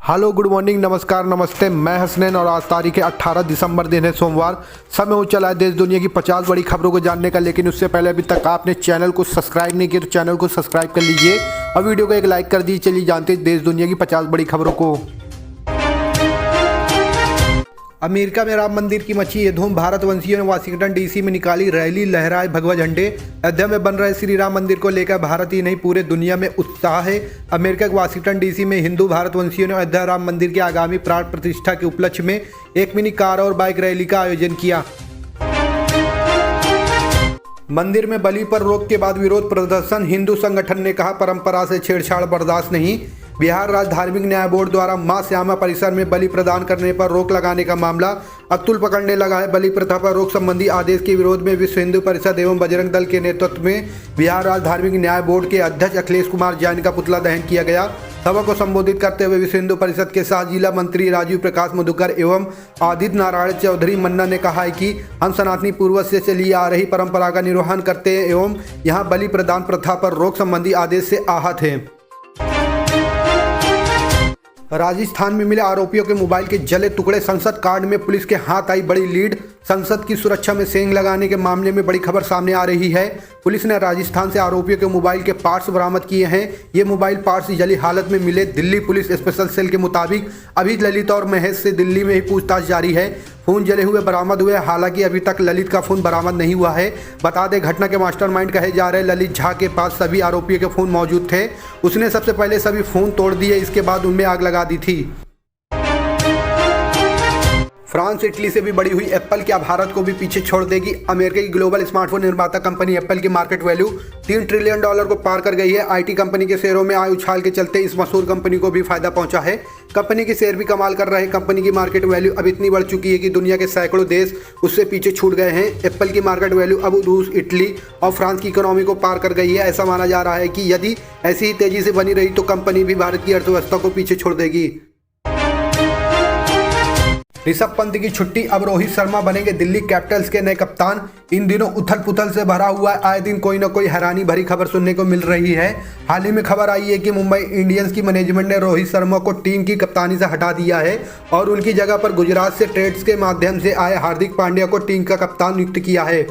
Hello, good morning, नमस्कार, नमस्ते। मैं हसनैन और आज तारीख है 18 दिसंबर, दिन है सोमवार। समय हो चला है देश दुनिया की 50 बड़ी खबरों को जानने का, लेकिन उससे पहले अभी तक आपने चैनल को सब्सक्राइब नहीं किया तो चैनल को सब्सक्राइब कर लीजिए और वीडियो को एक लाइक कर दीजिए। चलिए जानते हैं देश दुनिया की 50 बड़ी खबरों को। अमेरिका में राम मंदिर की मची ये धूम, भारतवंशियों ने वाशिंगटन डीसी में निकाली रैली, लहराए भगवा झंडे। अयोध्या में बन रहे श्री राम मंदिर को लेकर भारत ही नहीं पूरे दुनिया में उत्साह है। अमेरिका के वाशिंगटन डीसी में हिंदू भारतवंशियों ने अयोध्या राम मंदिर के आगामी प्राण प्रतिष्ठा के उपलक्ष्य में एक मिनी कार और बाइक रैली का आयोजन किया। मंदिर में बलि पर रोक के बाद विरोध प्रदर्शन, हिंदू संगठन ने कहा परंपरा से छेड़छाड़ बर्दाश्त नहीं। बिहार राज्य धार्मिक न्याय बोर्ड द्वारा मां श्यामा परिसर में बलि प्रदान करने पर रोक लगाने का मामला अब तूल पकड़ने लगा है। बलि प्रथा पर रोक संबंधी आदेश के विरोध में विश्व हिंदू परिषद एवं बजरंग दल के नेतृत्व में बिहार राज्य धार्मिक न्याय बोर्ड के अध्यक्ष अखिलेश कुमार जैन का पुतला दहन किया गया। सभा को संबोधित करते हुए विश्व हिंदू परिषद के साथ जिला मंत्री राजीव प्रकाश मधुकर एवं आदित्य नारायण चौधरी मन्ना ने कहा है कि हम सनातनी पूर्वज से चली आ रही परंपरा का निर्वहन करते हैं एवं यहाँ बलि प्रदान प्रथा पर रोक संबंधी आदेश से आहत हैं। राजस्थान में मिले आरोपियों के मोबाइल के जले टुकड़े, संसद कांड में पुलिस के हाथ आई बड़ी लीड। संसद की सुरक्षा में सेंध लगाने के मामले में बड़ी खबर सामने आ रही है। पुलिस ने राजस्थान से आरोपियों के मोबाइल के पार्ट्स बरामद किए हैं। ये मोबाइल पार्ट्स जली हालत में मिले। दिल्ली पुलिस स्पेशल सेल के मुताबिक अभी ललित और महेश से दिल्ली में ही पूछताछ जारी है। फोन जले हुए बरामद हुए, हालांकि अभी तक ललित का फोन बरामद नहीं हुआ है। बता दें, घटना के मास्टरमाइंड कहे जा रहे ललित झा के पास सभी आरोपियों के फोन मौजूद थे। उसने सबसे पहले सभी फोन तोड़ दिए, इसके बाद उनमें आग लगा दी थी। फ्रांस इटली से भी बड़ी हुई एप्पल क्या भारत को भी पीछे छोड़ देगी? अमेरिका की ग्लोबल स्मार्टफोन निर्माता कंपनी एप्पल की मार्केट वैल्यू $3 ट्रिलियन को पार कर गई है। आईटी कंपनी के शेयरों में आए उछाल के चलते इस मशहूर कंपनी को भी फायदा पहुंचा है। कंपनी के शेयर भी कमाल कर रहे हैं। कंपनी की मार्केट वैल्यू अब इतनी बढ़ चुकी है कि दुनिया के सैकड़ों देश उससे पीछे छूट गए हैं। एप्पल की मार्केट वैल्यू अब रूस, इटली और फ्रांस की इकोनॉमी को पार कर गई है। ऐसा माना जा रहा है कि यदि ऐसी ही तेजी से बनी रही तो कंपनी भी भारत की अर्थव्यवस्था को पीछे छोड़ देगी। ऋषभ पंत की छुट्टी, अब रोहित शर्मा बनेंगे दिल्ली कैपिटल्स के नए कप्तान। इन दिनों उथल पुथल से भरा हुआ है। आए दिन कोई न कोई हैरानी भरी खबर सुनने को मिल रही है। हाल ही में खबर आई है कि मुंबई इंडियंस की मैनेजमेंट ने रोहित शर्मा को टीम की कप्तानी से हटा दिया है और उनकी जगह पर गुजरात से ट्रेड्स के माध्यम से आए हार्दिक पांड्या को टीम का कप्तान नियुक्त किया है।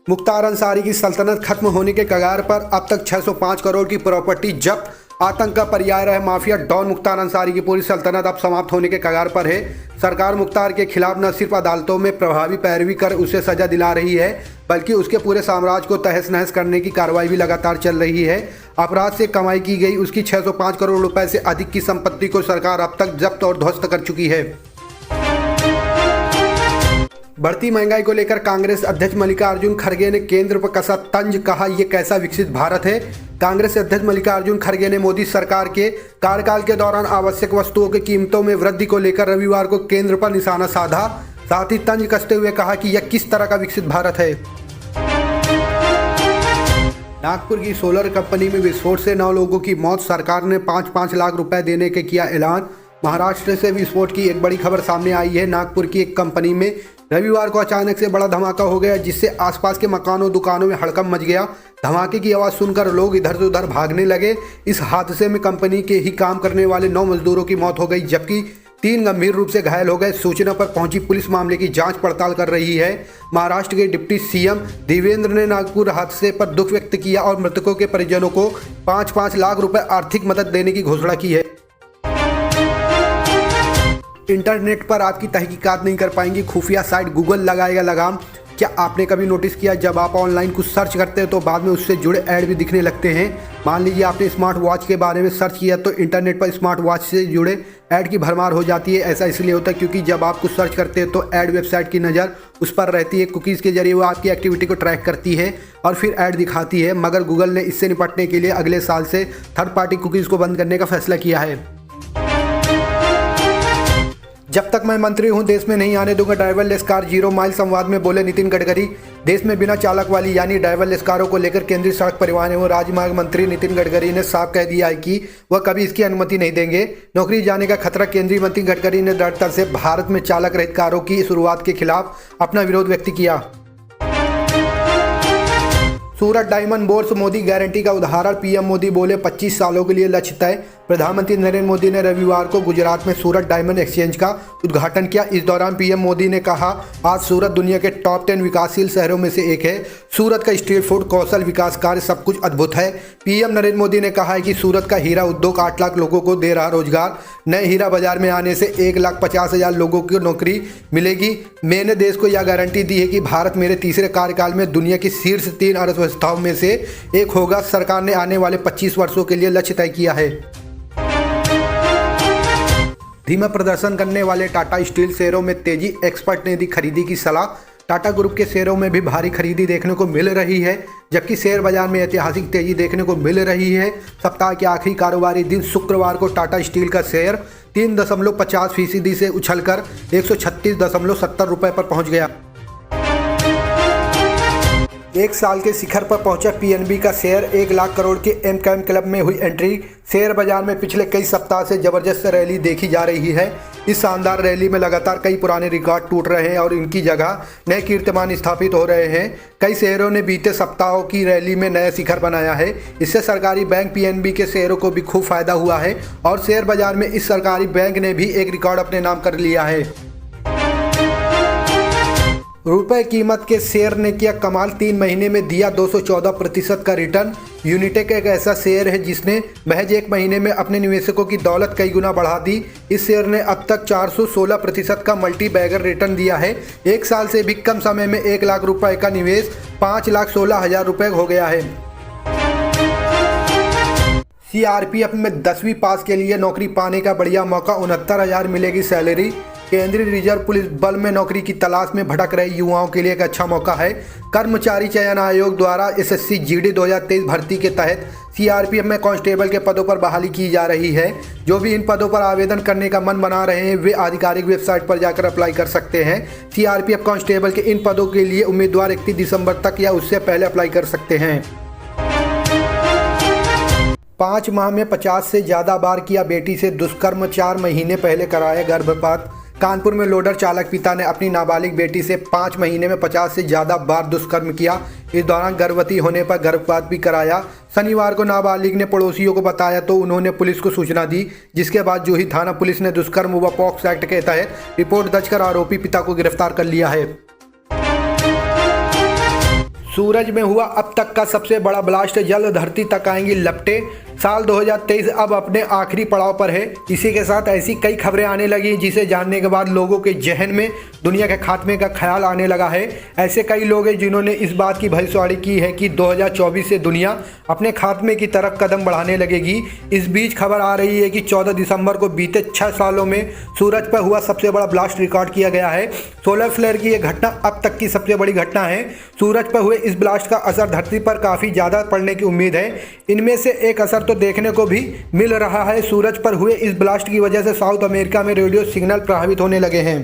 मुख्तार अंसारी की सल्तनत खत्म होने के कगार पर, अब तक 605 करोड़ की प्रॉपर्टी जब्त। आतंक का पर्याय रहे माफिया डॉन मुख्तार अंसारी की पूरी सल्तनत अब समाप्त होने के कगार पर है। सरकार मुख्तार के खिलाफ न सिर्फ अदालतों में प्रभावी पैरवी कर उसे सजा दिला रही है, बल्कि उसके पूरे साम्राज्य को तहस नहस करने की कार्रवाई भी लगातार चल रही है। अपराध से कमाई की गई उसकी 605 करोड़ रुपए से अधिक की संपत्ति को सरकार अब तक जब्त और ध्वस्त कर चुकी है। बढ़ती महंगाई को लेकर कांग्रेस अध्यक्ष मल्लिकार्जुन खड़गे ने केंद्र पर कसा तंज, कहा यह कैसा विकसित भारत है। कांग्रेस अध्यक्ष मल्लिकार्जुन खड़गे ने मोदी सरकार के कार्यकाल के दौरान आवश्यक वस्तुओं की कीमतों में वृद्धि को लेकर रविवार को केंद्र पर निशाना साधा। साथ ही तंज कसते हुए कहा कि यह किस तरह का विकसित भारत है। नागपुर की सोलर कंपनी में विस्फोट से 9 लोगों की मौत, सरकार ने 5-5 लाख रुपए देने के किया ऐलान। महाराष्ट्र से विस्फोट की एक बड़ी खबर सामने आई है। नागपुर की एक कंपनी में रविवार को अचानक से बड़ा धमाका हो गया, जिससे आसपास के मकानों दुकानों में हड़कंप मच गया। धमाके की आवाज़ सुनकर लोग इधर से उधर भागने लगे। इस हादसे में कंपनी के ही काम करने वाले 9 मजदूरों की मौत हो गई, जबकि 3 गंभीर रूप से घायल हो गए। सूचना पर पहुंची पुलिस मामले की जांच पड़ताल कर रही है। महाराष्ट्र के डिप्टी सीएम देवेंद्र ने नागपुर हादसे पर दुख व्यक्त किया और मृतकों के परिजनों को 5-5 लाख रुपए आर्थिक मदद देने की घोषणा की है। इंटरनेट पर आपकी तहकीकात नहीं कर पाएंगी खुफिया साइट गूगल लगाएगा लगाम। क्या आपने कभी नोटिस किया, जब आप ऑनलाइन कुछ सर्च करते हैं तो बाद में उससे जुड़े ऐड भी दिखने लगते हैं। मान लीजिए आपने स्मार्ट वॉच के बारे में सर्च किया तो इंटरनेट पर स्मार्ट वॉच से जुड़े ऐड की भरमार हो जाती है। ऐसा इसलिए होता है क्योंकि जब आप कुछ सर्च करते हैं तो ऐड वेबसाइट की नज़र उस पर रहती है। कुकीज़ के जरिए वो आपकी एक्टिविटी को ट्रैक करती है और फिर ऐड दिखाती है। मगर गूगल ने इससे निपटने के लिए अगले साल से थर्ड पार्टी कुकीज़ को बंद करने का फैसला किया है। जब तक मैं मंत्री हूं देश में नहीं आने दूंगा ड्राइवरलेस कार, 0 माइल संवाद में बोले नितिन गडकरी। देश में बिना चालक वाली यानी ड्राइवरलेस कारों को लेकर केंद्रीय सड़क परिवहन एवं राजमार्ग मंत्री नितिन गडकरी ने साफ कह दिया है कि वह कभी इसकी अनुमति नहीं देंगे। नौकरी जाने का खतरा, केंद्रीय मंत्री गडकरी ने दृढ़ता से भारत में चालक रहित कारों की शुरुआत के खिलाफ अपना विरोध व्यक्त किया। सूरत डायमंड बोर्स मोदी गारंटी का उदाहरण। पीएम मोदी बोले 25 सालों के लिए लक्ष्य तय। प्रधानमंत्री नरेंद्र मोदी ने रविवार को गुजरात में सूरत डायमंड एक्सचेंज का उद्घाटन किया। इस दौरान पीएम मोदी ने कहा, आज सूरत दुनिया के टॉप 10 विकासशील शहरों में से एक है। सूरत का स्ट्रीट फूड, कौशल विकास कार्य सब कुछ अद्भुत है। पीएम नरेंद्र मोदी ने कहा है कि सूरत का हीरा उद्योग 8 लाख लोगों को दे रहा रोजगार। नए हीरा बाजार में आने से 1,50,000 लोगों को नौकरी मिलेगी। मैंने देश को यह गारंटी दी है कि भारत मेरे तीसरे कार्यकाल में दुनिया की शीर्ष 3 अर्थव्यवस्थाओं में से एक होगा। सरकार ने आने वाले 25 वर्षों के लिए लक्ष्य तय किया है। धीमा प्रदर्शन करने वाले टाटा स्टील शेयरों में तेजी, एक्सपर्ट ने दी खरीदी की सलाह। टाटा ग्रुप के शेयरों में भी भारी खरीदी देखने को मिल रही है, जबकि शेयर बाजार में ऐतिहासिक तेजी देखने को मिल रही है। सप्ताह के आखिरी कारोबारी दिन शुक्रवार को टाटा स्टील का शेयर 3.50% से उछलकर 136.70 रुपये पर पहुंच गया। एक साल के शिखर पर पहुंचा पीएनबी का शेयर। 1 लाख करोड़ के एमकैम क्लब में हुई एंट्री। शेयर बाजार में पिछले कई सप्ताह से जबरदस्त रैली देखी जा रही है। इस शानदार रैली में लगातार कई पुराने रिकॉर्ड टूट रहे हैं और इनकी जगह नए कीर्तिमान स्थापित हो रहे हैं। कई शेयरों ने बीते सप्ताहों की रैली में नया शिखर बनाया है। इससे सरकारी बैंक पीएनबी के शेयरों को भी खूब फायदा हुआ है और शेयर बाजार में इस सरकारी बैंक ने भी एक रिकॉर्ड अपने नाम कर लिया है। रुपए कीमत के शेयर ने किया कमाल, 3 महीने में दिया 214% का रिटर्न। यूनिटेक एक ऐसा शेयर है जिसने महज 1 महीने में अपने निवेशकों की दौलत कई गुना बढ़ा दी। इस शेयर ने अब तक 416% का मल्टी बैगर रिटर्न दिया है। 1 साल से भी कम समय में 1 लाख रुपए का निवेश 5,16,000 रुपये हो गया है। सीआरपीएफ में 10वीं पास के लिए नौकरी पाने का बढ़िया मौका, 69,000 मिलेगी सैलरी। केंद्रीय रिजर्व पुलिस बल में नौकरी की तलाश में भटक रहे युवाओं के लिए एक अच्छा मौका है। कर्मचारी चयन आयोग द्वारा एसएससी जीडी 2023 भर्ती के तहत सीआरपीएफ में कांस्टेबल के पदों पर बहाली की जा रही है। जो भी इन पदों पर आवेदन करने का मन बना रहे हैं वे आधिकारिक वेबसाइट पर जाकर अप्लाई कर सकते हैं। सीआरपीएफ कांस्टेबल के इन पदों के लिए उम्मीदवार 31 दिसंबर तक या उससे पहले अप्लाई कर सकते हैं। 5 माह में 50 से ज़्यादा बार किया बेटी से दुष्कर्म, 4 महीने पहले कराया गर्भपात। कानपुर में लोडर चालक पिता ने अपनी नाबालिग बेटी से 5 महीने में 50 से ज़्यादा बार दुष्कर्म किया। इस दौरान गर्भवती होने पर गर्भपात भी कराया। शनिवार को नाबालिग ने पड़ोसियों को बताया तो उन्होंने पुलिस को सूचना दी, जिसके बाद जूही थाना पुलिस ने दुष्कर्म व पॉक्सो एक्ट के तहत रिपोर्ट दर्ज कर आरोपी पिता को गिरफ्तार कर लिया है। सूरज में हुआ अब तक का सबसे बड़ा ब्लास्ट, जल्द धरती तक आएंगी लपटें। साल 2023 अब अपने आखिरी पड़ाव पर है। इसी के साथ ऐसी कई खबरें आने लगी जिसे जानने के बाद लोगों के जहन में दुनिया के खात्मे का ख्याल आने लगा है। ऐसे कई लोग हैं जिन्होंने इस बात की भविष्यवाणी की है कि 2024 से दुनिया अपने खात्मे की तरफ कदम बढ़ाने लगेगी। इस बीच खबर आ रही है कि 14 दिसंबर को बीते 6 सालों में सूरज पर हुआ सबसे बड़ा ब्लास्ट रिकॉर्ड किया गया है। सोलर फ्लेयर की यह घटना अब तक की सबसे बड़ी घटना है। सूरज पर हुए इस ब्लास्ट का असर धरती पर काफ़ी ज़्यादा पड़ने की उम्मीद है। इनमें से एक असर तो देखने को भी मिल रहा है। सूरज पर हुए इस ब्लास्ट की वजह से साउथ अमेरिका में रेडियो सिग्नल प्रभावित होने लगे हैं।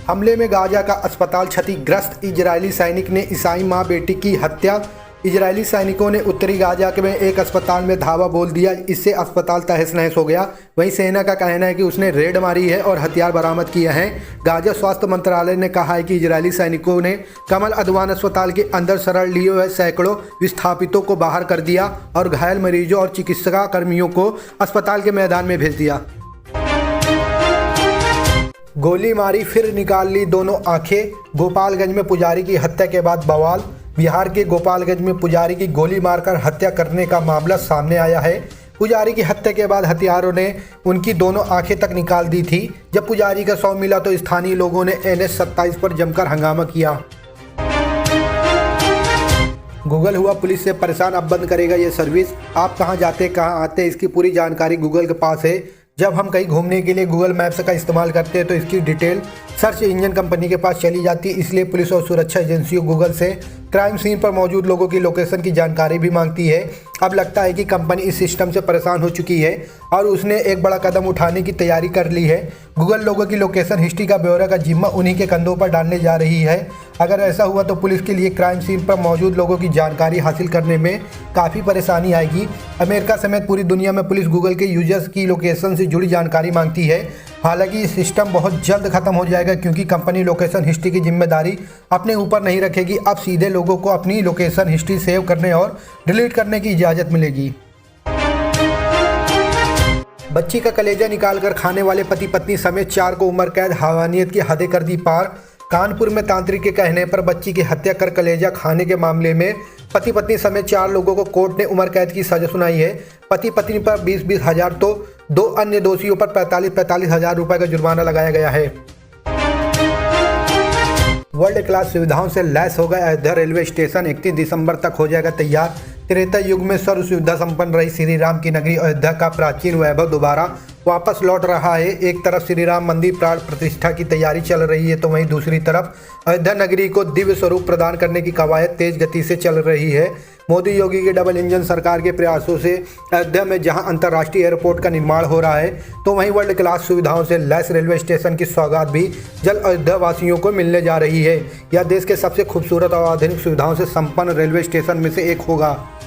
हमले में गाजा का अस्पताल क्षतिग्रस्त, इजरायली सैनिक ने ईसाई मां बेटी की हत्या। इजरायली सैनिकों ने उत्तरी गाजा में एक अस्पताल में धावा बोल दिया, इससे अस्पताल तहस नहस हो गया। वहीं सेना का कहना है कि उसने रेड मारी है और हथियार बरामद किए हैं। गाजा स्वास्थ्य मंत्रालय ने कहा है कि इजरायली सैनिकों ने कमल अदवान अस्पताल के अंदर शरण लिए हुए सैकड़ों विस्थापितों को बाहर कर दिया और घायल मरीजों और चिकित्सा कर्मियों को अस्पताल के मैदान में भेज दिया। गोली मारी फिर निकाल ली दोनों आंखें, गोपालगंज में पुजारी की हत्या के बाद बवाल। बिहार के गोपालगंज में पुजारी की गोली मारकर हत्या करने का मामला सामने आया है। पुजारी की हत्या के बाद हत्यारों ने उनकी दोनों आंखें तक निकाल दी थी। जब पुजारी का शव मिला तो स्थानीय लोगों ने NH 27 पर जमकर हंगामा किया। गूगल हुआ पुलिस से परेशान, अब बंद करेगा ये सर्विस। आप कहां जाते कहां आते इसकी पूरी जानकारी गूगल के पास है। जब हम कहीं घूमने के लिए गूगल मैप्स का इस्तेमाल करते हैं तो इसकी डिटेल सर्च इंजन कंपनी के पास चली जाती है। इसलिए पुलिस और सुरक्षा एजेंसियों गूगल से क्राइम सीन पर मौजूद लोगों की लोकेशन की जानकारी भी मांगती है। अब लगता है कि कंपनी इस सिस्टम से परेशान हो चुकी है और उसने एक बड़ा कदम उठाने की तैयारी कर ली है। गूगल लोगों की लोकेशन हिस्ट्री का ब्यौरा का जिम्मा उन्हीं के कंधों पर डालने जा रही है। अगर ऐसा हुआ तो पुलिस के लिए क्राइम सीन पर मौजूद लोगों की जानकारी हासिल करने में काफ़ी परेशानी आएगी। अमेरिका समेत पूरी दुनिया में पुलिस गूगल के यूजर्स की लोकेशन से जुड़ी जानकारी मांगती है। हालांकि ये सिस्टम बहुत जल्द खत्म हो जाएगा क्योंकि कंपनी लोकेशन हिस्ट्री की जिम्मेदारी अपने ऊपर नहीं रखेगी। अब सीधे लोगों को अपनी लोकेशन हिस्ट्री सेव करने और डिलीट करने की इजाज़त मिलेगी। बच्ची का कलेजा निकालकर खाने वाले पति पत्नी समेत 4 को उम्र कैद, हैवानियत की हदें कर दी पार। कानपुर में तांत्रिक के कहने पर बच्ची की हत्या कर कलेजा खाने के मामले में पति पत्नी समेत 4 लोगों को कोर्ट ने उम्र कैद की सजा सुनाई है। पति पत्नी पर 20-20 हज़ार तो 2 अन्य दोषियों पर 45-45 हज़ार रुपये का जुर्माना लगाया गया है। वर्ल्ड क्लास सुविधाओं से लैस होगा अयोध्या रेलवे स्टेशन, 31 दिसंबर तक हो जाएगा तैयार। त्रेता युग में सर्व सुविधा संपन्न रही श्री राम की नगरी अयोध्या का प्राचीन वैभव दोबारा वापस लौट रहा है। एक तरफ श्री राम मंदिर प्राण प्रतिष्ठा की तैयारी चल रही है तो वहीं दूसरी तरफ अयोध्या नगरी को दिव्य स्वरूप प्रदान करने की कवायद तेज गति से चल रही है। मोदी योगी की डबल इंजन सरकार के प्रयासों से अयोध्या में जहां अंतर्राष्ट्रीय एयरपोर्ट का निर्माण हो रहा है तो वहीं वर्ल्ड क्लास सुविधाओं से लैस रेलवे स्टेशन की सौगात भी जल्द अयोध्या वासियों को मिलने जा रही है। यह देश के सबसे खूबसूरत और आधुनिक सुविधाओं से संपन्न रेलवे स्टेशन में से एक होगा।